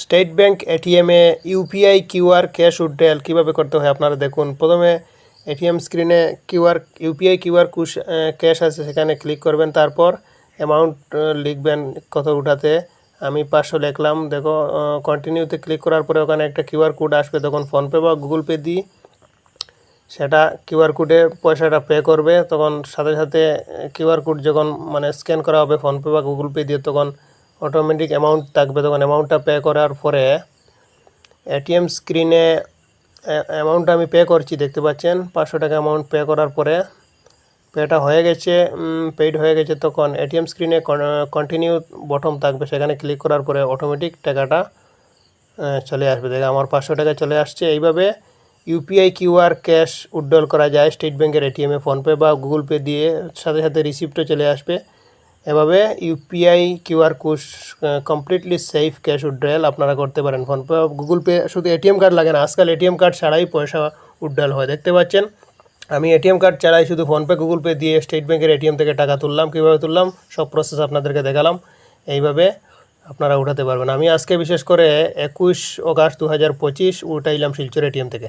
State Bank এটিএমে UPI QR cash withdrawal কীভাবে করতে হয় আপনারা দেখুন। প্রথমে এটিএম স্ক্রিনে ইউপিআই কিউআর ক্যাশ আছে, সেখানে ক্লিক করবেন। তারপর অ্যামাউন্ট লিখবেন কত উঠাতে। আমি 500 লিখলাম। দেখো কন্টিনিউতে ক্লিক করার পরে ওখানে একটা কিউআর কোড আসবে, তখন ফোনপে বা গুগল পে দিই সেটা কিউআর কোডে পয়সাটা পে করবে। তখন সাথে সাথে কিউআর কোড যখন স্ক্যান করা হবে ফোনপে বা গুগল পে দিয়ে, তখন অটোমেটিক অ্যামাউন্ট থাকবে। তখন অ্যামাউন্টটা পে করার পরে এটিএম স্ক্রিনে অ্যামাউন্টটা আমি পে করছি, দেখতে পাচ্ছেন 500 টাকা অ্যামাউন্ট পে করার পরে পেটা হয়ে গেছে, পেইড হয়ে গেছে। তখন এটিএম স্ক্রিনে কন্টিনিউ বটন থাকবে, সেখানে ক্লিক করার পরে অটোমেটিক টাকাটা চলে আসবে। দেখে আমার 500 টাকা চলে আসছে। এইভাবে ইউপিআই কিউআর ক্যাশ উইথড্রল করা যায় স্টেট ব্যাংকের এটিএমে। ফোনপে বা গুগল পে দিয়ে সাথে সাথে রিসিপ্টও চলে আসবে। এভাবে UPI QR code completely safe cash withdrawal আপনারা করতে পারেন। ফোনপে গুগল পে শুধু এটিএম কার্ড লাগে না, আজকাল এটিএম কার্ড ছাড়াই পয়সা উইথড্রয়াল হয়। দেখতে পাচ্ছেন আমি এটিএম কার্ড ছাড়াই শুধু ফোনপে গুগল পে দিয়ে স্টেট ব্যাংকের এটিএম থেকে টাকা তুললাম। কীভাবে তুললাম সব প্রসেস আপনাদেরকে দেখালাম। এইভাবে আপনারা উঠাতে পারবেন। আমি আজকে বিশেষ করে 21 অগাস্ট 2025 উঠাইলাম শিলচর এটিএম থেকে।